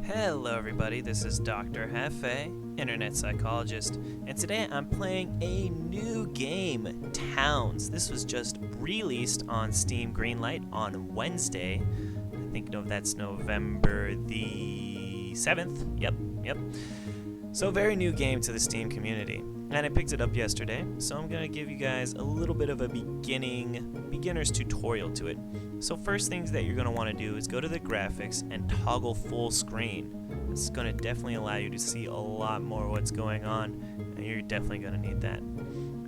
Hello everybody, this is DoctorJefe, Internet Psychologist, and today I'm playing a new game, Towns. This was just released on Steam Greenlight on Wednesday. I think that's November the 7th. Yep. So very new game to the Steam community. And I picked it up yesterday, so I'm going to give you guys a little bit of a beginner's tutorial to it. So first things that you're going to want to do is go to the graphics and toggle full screen. This is going to definitely allow you to see a lot more what's going on, and you're definitely going to need that.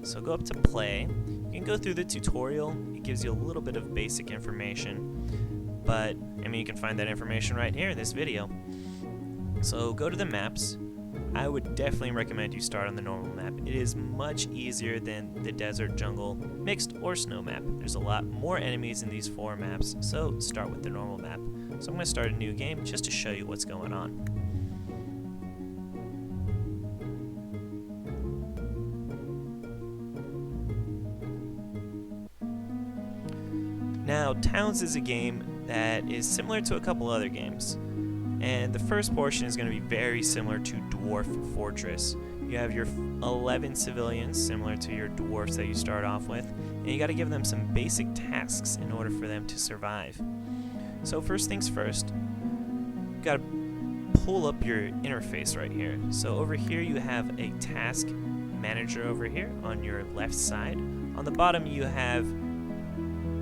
So go up to play. You can go through the tutorial. It gives you a little bit of basic information, but you can find that information right here in this video. So go to the maps. I would definitely recommend you start on the normal map. It is much easier than the desert, jungle, mixed, or snow map. There's a lot more enemies in these four maps, so start with the normal map. So I'm going to start a new game just to show you what's going on. Now, Towns is a game that is similar to a couple other games. And the first portion is going to be very similar to Dwarf Fortress. You have your 11 civilians, similar to your dwarfs that you start off with, and you got to give them some basic tasks in order for them to survive. So first things first, you got to pull up your interface right here. So over here you have a task manager over here on your left side. On the bottom you have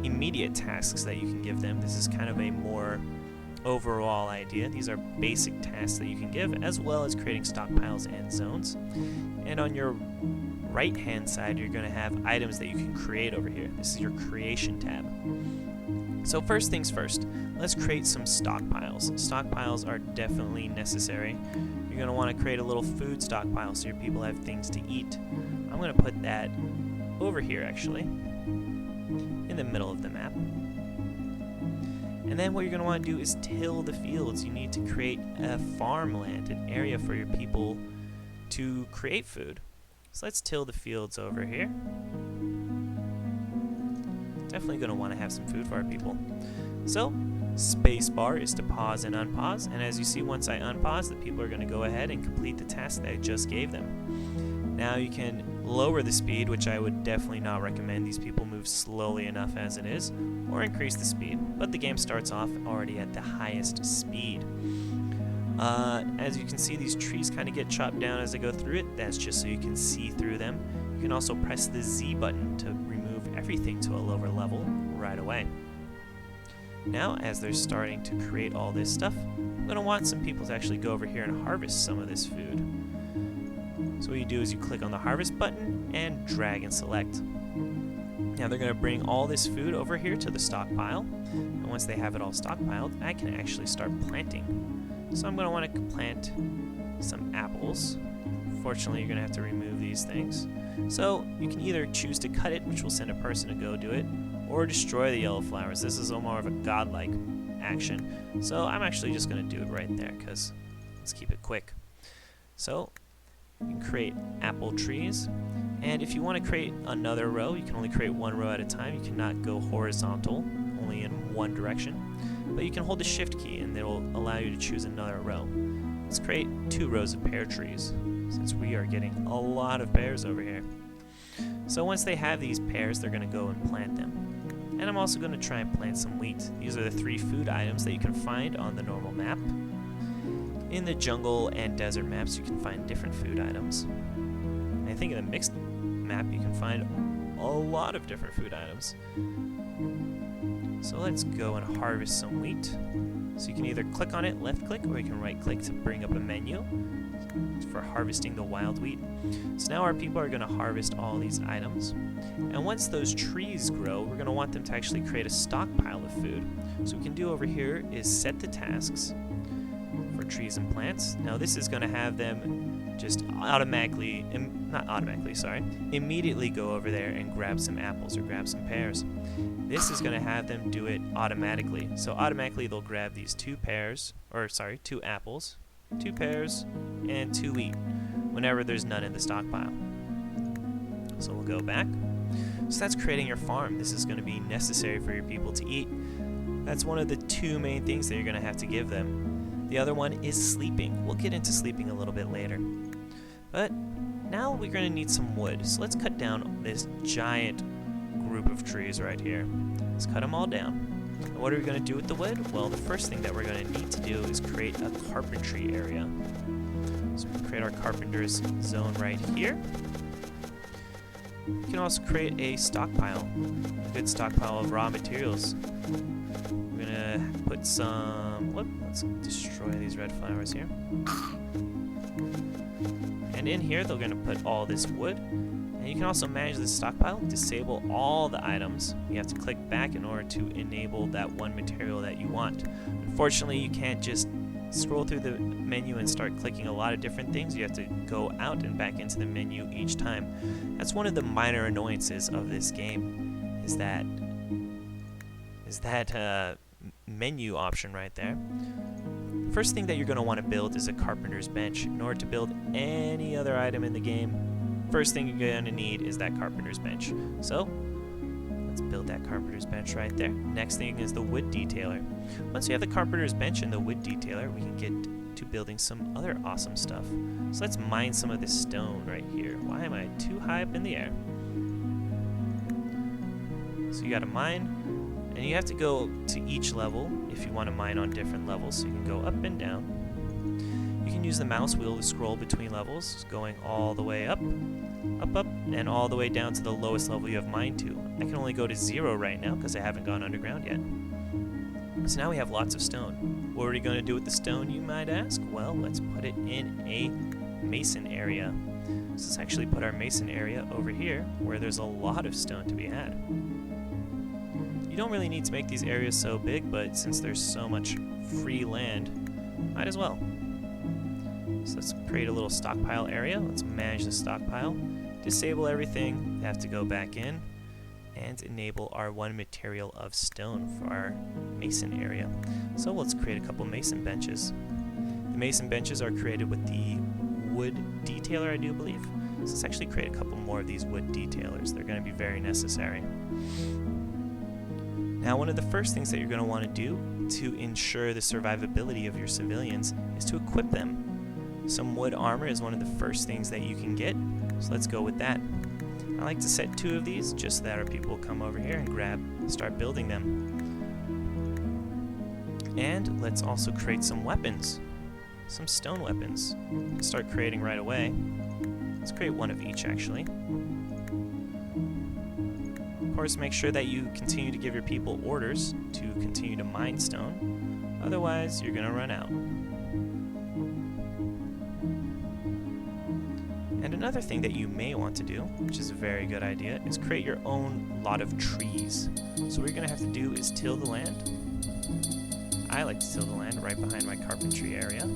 immediate tasks that you can give them. This is kind of a more overall idea. These are basic tasks that you can give, as well as creating stockpiles and zones. And on your right hand side you're going to have items that you can create over here. This is your creation tab. So first things first, let's create some stockpiles. Stockpiles are definitely necessary. You're going to want to create a little food stockpile so your people have things to eat. I'm going to put that over here actually, in the middle of the map. And then what you're going to want to do is till the fields. You need to create a farmland, an area for your people to create food. So let's till the fields over here. Definitely going to want to have some food for our people. So spacebar is to pause and unpause. And as you see, once I unpause, the people are going to go ahead and complete the task that I just gave them. Now you can lower the speed, which I would definitely not recommend. These people move slowly enough as it is, or increase the speed, but the game starts off already at the highest speed. As you can see, these trees kind of get chopped down as I go through it. That's just so you can see through them. You can also press the Z button to remove everything to a lower level right away. Now, as they're starting to create all this stuff, I'm going to want some people to actually go over here and harvest some of this food. So what you do is you click on the harvest button and drag and select. Now they're going to bring all this food over here to the stockpile, and once they have it all stockpiled, I can actually start planting. So I'm going to want to plant some apples. Fortunately, you're going to have to remove these things. So you can either choose to cut it, which will send a person to go do it, or destroy the yellow flowers. This is more of a godlike action. So I'm actually just going to do it right there, because let's keep it quick. So you can create apple trees, and if you want to create another row, you can only create one row at a time. You cannot go horizontal, only in one direction, but you can hold the shift key and it will allow you to choose another row. Let's create 2 rows of pear trees, since we are getting a lot of pears over here. So once they have these pears, they're going to go and plant them. And I'm also going to try and plant some wheat. These are the 3 food items that you can find on the normal map. In the jungle and desert maps, you can find different food items. And I think in the mixed map, you can find a lot of different food items. So let's go and harvest some wheat. So you can either click on it, left click, or you can right click to bring up a menu for harvesting the wild wheat. So now our people are going to harvest all these items. And once those trees grow, we're going to want them to actually create a stockpile of food. So what we can do over here is set the tasks for trees and plants. Now this is going to have them just immediately go over there and grab some apples or grab some pears. This is going to have them do it automatically. So automatically they'll grab these 2 apples, 2 pears, and 2 wheat whenever there's none in the stockpile. So we'll go back. So that's creating your farm. This is going to be necessary for your people to eat. That's one of the 2 main things that you're going to have to give them. The other one is sleeping. We'll get into sleeping a little bit later. But now we're going to need some wood. So let's cut down this giant group of trees right here. Let's cut them all down. And what are we going to do with the wood? Well, the first thing that we're going to need to do is create a carpentry area. So we can create our carpenter's zone right here. We can also create a stockpile, a good stockpile of raw materials. We're going to put some... let's destroy these red flowers here. And in here, they're going to put all this wood. And you can also manage the stockpile, disable all the items. You have to click back in order to enable that one material that you want. Unfortunately, you can't just scroll through the menu and start clicking a lot of different things. You have to go out and back into the menu each time. That's one of the minor annoyances of this game, is that menu option right there. First thing that you're going to want to build is a carpenter's bench. In order to build any other item in the game, first thing you're going to need is that carpenter's bench. So let's build that carpenter's bench right there. Next thing is the wood detailer. Once we have the carpenter's bench and the wood detailer, we can get to building some other awesome stuff. So let's mine some of this stone right here. Why am I too high up in the air? So you got to mine. And you have to go to each level if you want to mine on different levels, so you can go up and down. You can use the mouse wheel to scroll between levels, going all the way up, and all the way down to the lowest level you have mined to. I can only go to 0 right now because I haven't gone underground yet. So now we have lots of stone. What are we going to do with the stone, you might ask? Well, let's put it in a mason area. So let's actually put our mason area over here, where there's a lot of stone to be had. You don't really need to make these areas so big, but since there's so much free land, might as well. So let's create a little stockpile area. Let's manage the stockpile. Disable everything. We have to go back in and enable our one material of stone for our mason area. So let's create a couple mason benches. The mason benches are created with the wood detailer, I do believe. So let's actually create a couple more of these wood detailers. They're going to be very necessary. Now, one of the first things that you're going to want to do to ensure the survivability of your civilians is to equip them. Some wood armor is one of the first things that you can get, so let's go with that. I like to set 2 of these just so that our people will come over here and start building them. And let's also create some weapons, some stone weapons. Start creating right away. Let's create 1 of each actually. Of course, make sure that you continue to give your people orders to continue to mine stone. Otherwise, you're going to run out. And another thing that you may want to do, which is a very good idea, is create your own lot of trees. So what you're going to have to do is till the land. I like to till the land right behind my carpentry area.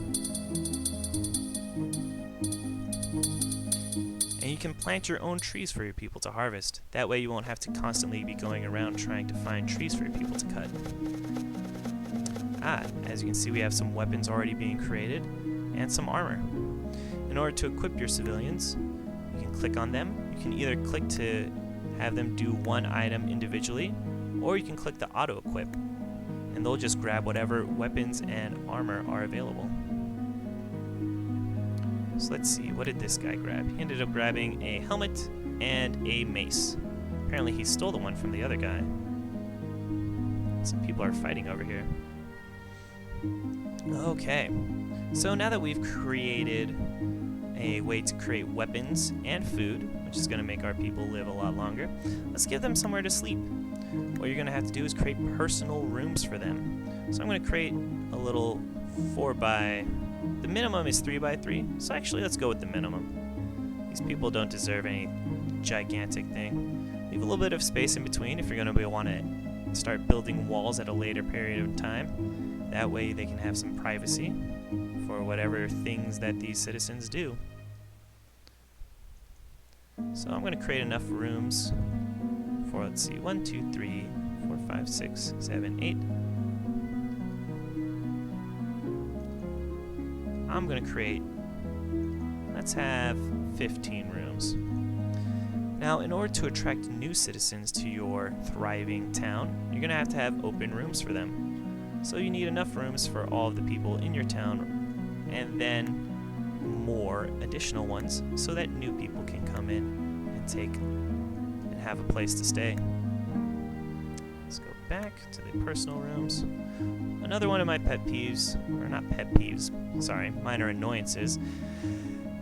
And you can plant your own trees for your people to harvest. That way you won't have to constantly be going around trying to find trees for your people to cut. As you can see, we have some weapons already being created and some armor. In order to equip your civilians, you can click on them. You can either click to have them do one item individually, or you can click the auto equip, and they'll just grab whatever weapons and armor are available. So let's see, what did this guy grab? He ended up grabbing a helmet and a mace. Apparently he stole the one from the other guy. Some people are fighting over here. Okay, so now that we've created a way to create weapons and food, which is going to make our people live a lot longer, let's give them somewhere to sleep. What you're going to have to do is create personal rooms for them. So I'm going to create a little 4x... The minimum is 3x3, so actually let's go with the minimum. These people don't deserve any gigantic thing. Leave a little bit of space in between if you're going to want to start building walls at a later period of time. That way they can have some privacy for whatever things that these citizens do. So I'm going to create enough rooms for, let's see, 1, 2, 3, 4, 5, 6, 7, 8. I'm going to create, let's have 15 rooms. Now, in order to attract new citizens to your thriving town, you're going to have open rooms for them. So you need enough rooms for all of the people in your town, and then more additional ones so that new people can come in and have a place to stay. Let's go back to the personal rooms. Another one of my pet peeves, or not pet peeves, sorry, minor annoyances,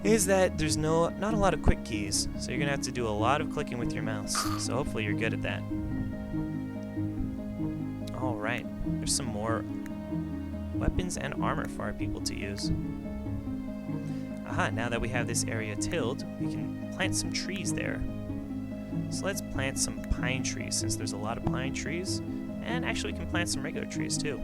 is that there's not a lot of quick keys, so you're gonna have to do a lot of clicking with your mouse. So hopefully you're good at that. Alright, there's some more weapons and armor for our people to use. Aha, now that we have this area tilled, we can plant some trees there. So let's plant some pine trees, since there's a lot of pine trees, and actually we can plant some regular trees too.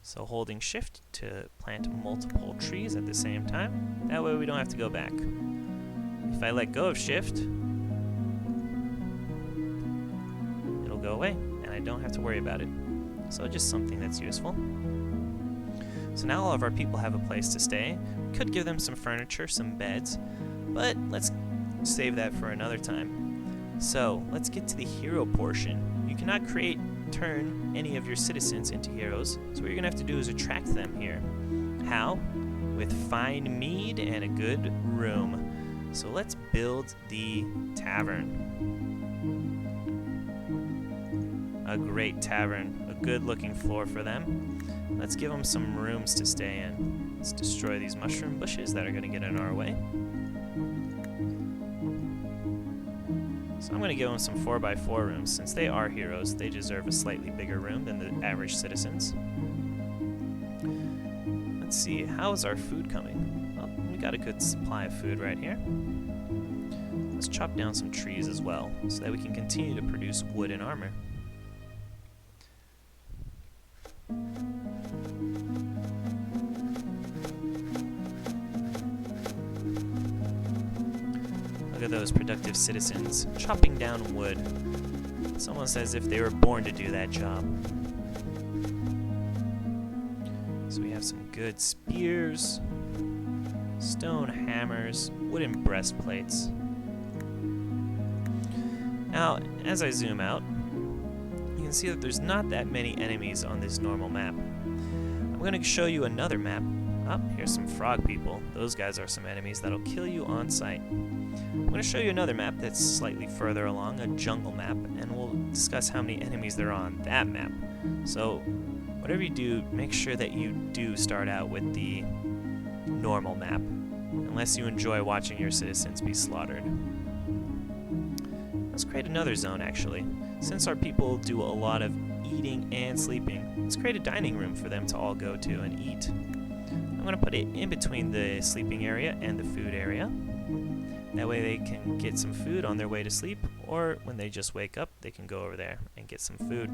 So holding shift to plant multiple trees at the same time, that way we don't have to go back. If I let go of shift, it'll go away, and I don't have to worry about it. So just something that's useful. So now all of our people have a place to stay. We could give them some furniture, some beds, but let's save that for another time. So let's get to the hero portion. You cannot turn any of your citizens into heroes, so what you're gonna have to do is attract them here. How? With fine mead and a good room. So let's build the tavern. A great tavern, a good looking floor for them. Let's give them some rooms to stay in. Let's destroy these mushroom bushes that are going to get in our way. So I'm going to give them some 4x4 rooms. Since they are heroes, they deserve a slightly bigger room than the average citizens. Let's see, how is our food coming? Well, we got a good supply of food right here. Let's chop down some trees as well, so that we can continue to produce wood and armor. Look at those productive citizens chopping down wood. It's almost as if they were born to do that job. So we have some good spears, stone hammers, wooden breastplates. Now, as I zoom out, you can see that there's not that many enemies on this normal map. I'm going to show you another map. Oh, here's some frog people. Those guys are some enemies that'll kill you on sight. I'm going to show you another map that's slightly further along, a jungle map, and we'll discuss how many enemies there are on that map. So, whatever you do, make sure that you do start out with the normal map, unless you enjoy watching your citizens be slaughtered. Let's create another zone, actually. Since our people do a lot of eating and sleeping, let's create a dining room for them to all go to and eat. I'm going to put it in between the sleeping area and the food area. That way they can get some food on their way to sleep, or when they just wake up, they can go over there and get some food.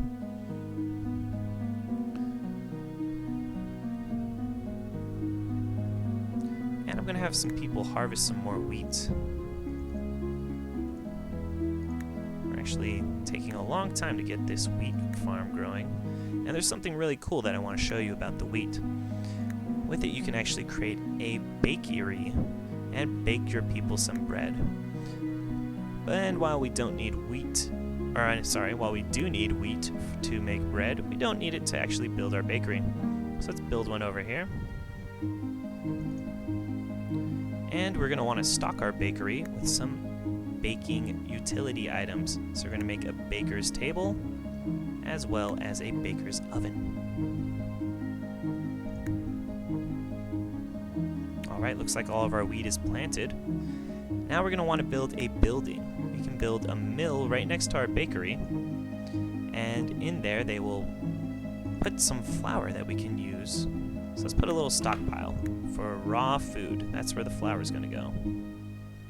And I'm going to have some people harvest some more wheat. We're actually taking a long time to get this wheat farm growing. And there's something really cool that I want to show you about the wheat. With it, you can actually create a bakery and bake your people some bread. And while we don't need wheat, while we do need wheat to make bread, we don't need it to actually build our bakery. So let's build one over here. And we're going to want to stock our bakery with some baking utility items. So we're going to make a baker's table as well as a baker's oven. Alright, looks like all of our wheat is planted. Now we're going to want to build a building. We can build a mill right next to our bakery, and in there they will put some flour that we can use. So let's put a little stockpile for raw food. That's where the flour is going to go.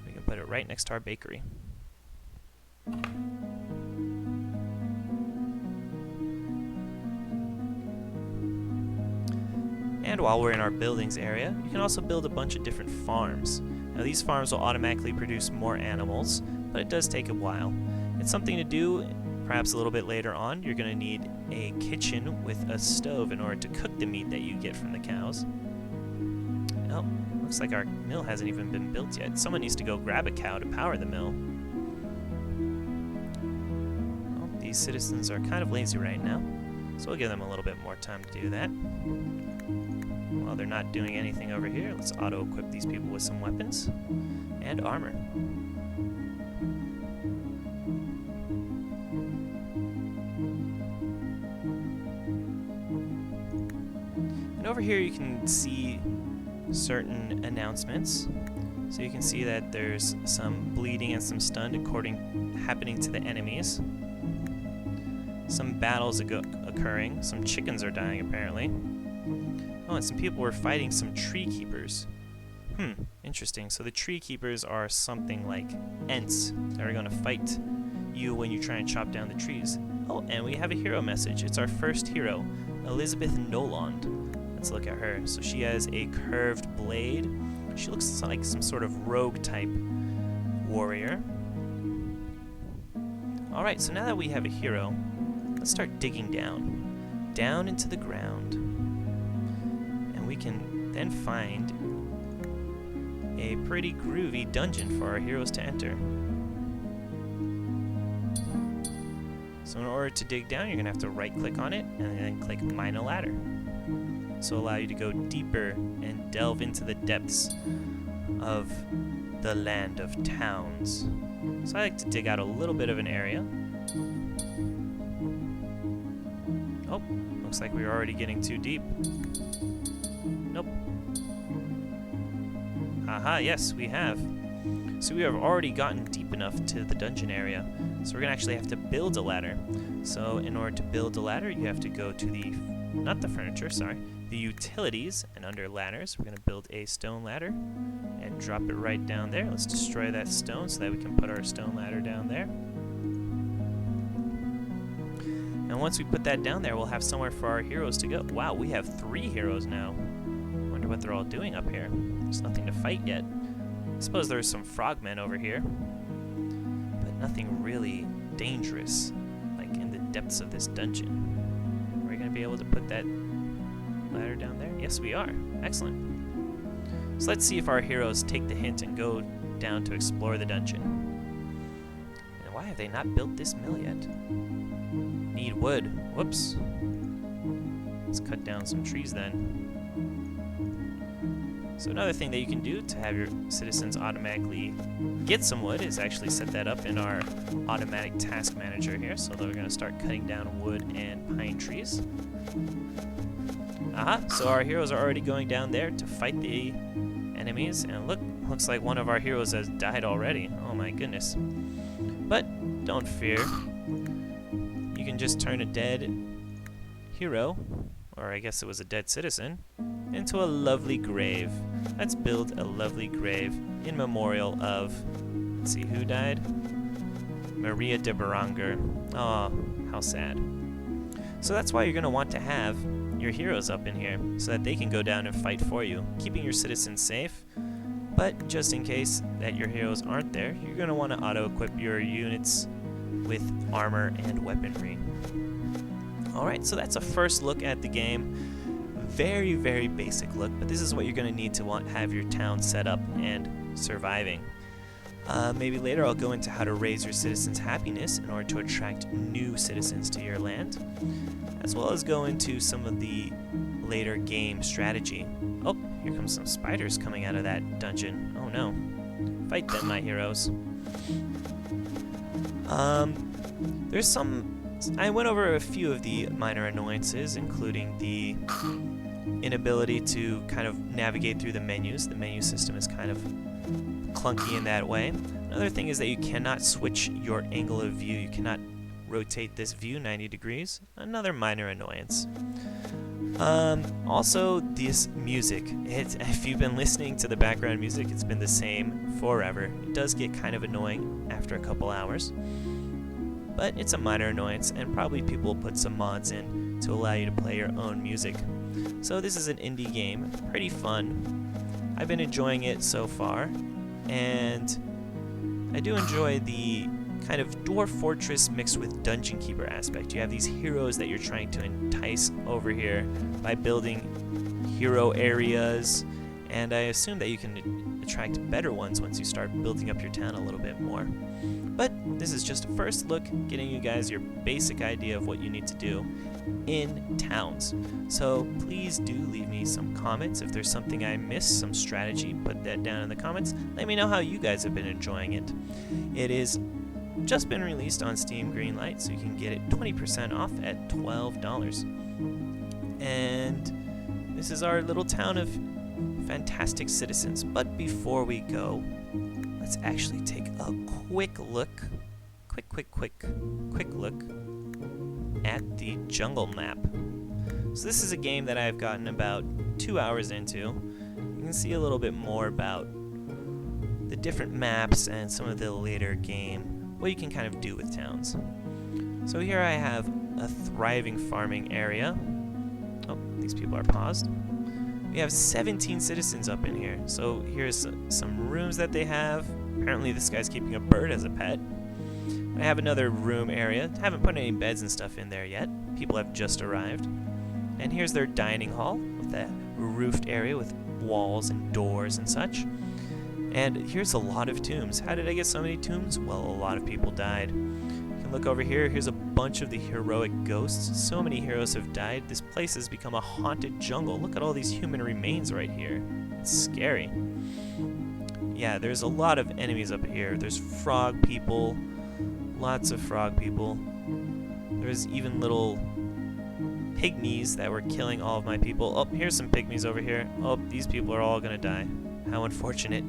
We can put it right next to our bakery. And while we're in our buildings area, you can also build a bunch of different farms. Now these farms will automatically produce more animals, but it does take a while. It's something to do, perhaps a little bit later on. You're going to need a kitchen with a stove in order to cook the meat that you get from the cows. Oh, looks like our mill hasn't even been built yet. Someone needs to go grab a cow to power the mill. Oh, these these citizens are kind of lazy right now, so we'll give them a little bit more time to do that. While they're not doing anything over here, let's auto-equip these people with some weapons and armor. And over here you can see certain announcements. So you can see that there's some bleeding and some stunned happening to the enemies. Some battles occurring. Some chickens are dying apparently. Oh, and some people were fighting some tree keepers. Interesting. So the tree keepers are something like Ents that are going to fight you when you try and chop down the trees. Oh, and we have a hero message. It's our first hero, Elizabeth Noland. Let's look at her. So she has a curved blade. She looks like some sort of rogue type warrior. Alright, so now that we have a hero, let's start digging down into the ground. And we can then find a pretty groovy dungeon for our heroes to enter. So in order to dig down, you're going to have to right click on it and then click Mine a Ladder. This will allow you to go deeper and delve into the depths of the land of towns. So I like to dig out a little bit of an area. Oh, looks like we're already getting too deep. Nope. Aha, yes, we have. So we have already gotten deep enough to the dungeon area. So we're going to actually have to build a ladder. So in order to build a ladder, you have to go to the utilities, and under ladders, we're going to build a stone ladder and drop it right down there. Let's destroy that stone so that we can put our stone ladder down there. And once we put that down there, we'll have somewhere for our heroes to go. Wow, we have 3 heroes now. Wonder what they're all doing up here. There's nothing to fight yet. I suppose there's some frogmen over here, but nothing really dangerous, like in the depths of this dungeon. Are we going to be able to put that ladder down there? Yes, we are. Excellent. So let's see if our heroes take the hint and go down to explore the dungeon. And why have they not built this mill yet? Need wood. Whoops. Let's cut down some trees then. So another thing that you can do to have your citizens automatically get some wood is actually set that up in our automatic task manager here. So that we're going to start cutting down wood and pine trees. Aha, so our heroes are already going down there to fight the enemies. And looks like one of our heroes has died already. Oh my goodness. But don't fear. You can just turn a dead hero, or I guess it was a dead citizen, into a lovely grave. Let's build a lovely grave in memorial of, let's see, who died? Maria de Beranger. Oh, how sad. So that's why you're going to want to have your heroes up in here, so that they can go down and fight for you, keeping your citizens safe. But just in case that your heroes aren't there, you're going to want to auto-equip your units with armor and weaponry. Alright, so that's a first look at the game. Very, very basic look, but this is what you're going to need to have your town set up and surviving. Maybe later I'll go into how to raise your citizens' happiness in order to attract new citizens to your land, as well as go into some of the later game strategy. Oh, here comes some spiders coming out of that dungeon. Oh no. Fight them, my heroes. I went over a few of the minor annoyances, including the inability to kind of navigate through the menus. The menu system is kind of clunky in that way. Another thing is that you cannot switch your angle of view. You cannot rotate this view 90 degrees. Another minor annoyance. Also, this music. If you've been listening to the background music, it's been the same forever. It does get kind of annoying after a couple hours, but it's a minor annoyance, and probably people will put some mods in to allow you to play your own music. So this is an indie game, pretty fun. I've been enjoying it so far, and I do enjoy the kind of dwarf fortress mixed with dungeon keeper aspect. You have these heroes that you're trying to entice over here by building hero areas, and I assume that you can attract better ones once you start building up your town a little bit more. But this is just a first look, getting you guys your basic idea of what you need to do in towns. So please do leave me some comments. If there's something I missed, some strategy, put that down in the comments. Let me know how you guys have been enjoying it. It is just been released on Steam Greenlight, so you can get it 20% off at $12. And this is our little town of fantastic citizens. But before we go, let's actually take a quick look at the jungle map. So this is a game that I've gotten about 2 hours into. You can see a little bit more about the different maps and some of the later game, what you can kind of do with towns. So here I have a thriving farming area. Oh, these people are paused. We have 17 citizens up in here. So here's some rooms that they have. Apparently this guy's keeping a bird as a pet. I have another room area. Haven't put any beds and stuff in there yet. People have just arrived. And here's their dining hall with that roofed area with walls and doors and such. And here's a lot of tombs. How did I get so many tombs? Well, a lot of people died. You can look over here. Here's a bunch of the heroic ghosts. So many heroes have died. This place has become a haunted jungle. Look at all these human remains right here. It's scary. Yeah, there's a lot of enemies up here. There's frog people. Lots of frog people. There's even little pygmies that were killing all of my people. Oh, here's some pygmies over here. Oh, these people are all gonna die. How unfortunate.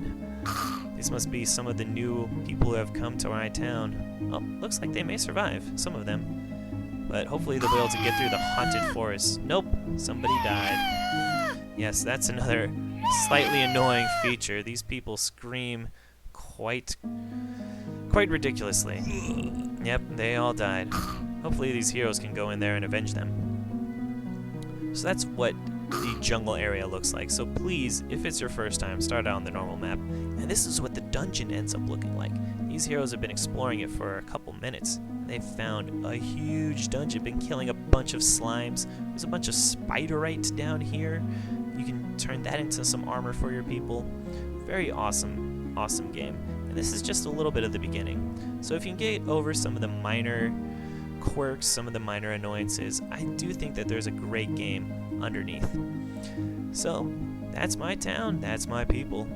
These must be some of the new people who have come to my town. Oh, looks like they may survive, some of them. But hopefully they'll be able to get through the haunted forest. Nope, somebody died. Yes, that's another slightly annoying feature. These people scream quite ridiculously. Yep, they all died. Hopefully these heroes can go in there and avenge them. So that's what the jungle area looks like. So please, if it's your first time, start out on the normal map. And this is what the dungeon ends up looking like. These heroes have been exploring it for a couple minutes. They've found a huge dungeon, been killing a bunch of slimes. There's a bunch of spiderite down here. You can turn that into some armor for your people. Very awesome, awesome game. And this is just a little bit of the beginning. So if you can get over some of the minor quirks, some of the minor annoyances, I do think that there's a great game underneath. So that's my town, that's my people.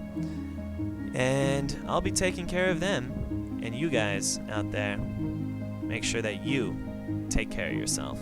And I'll be taking care of them. And you guys out there, make sure that you take care of yourself.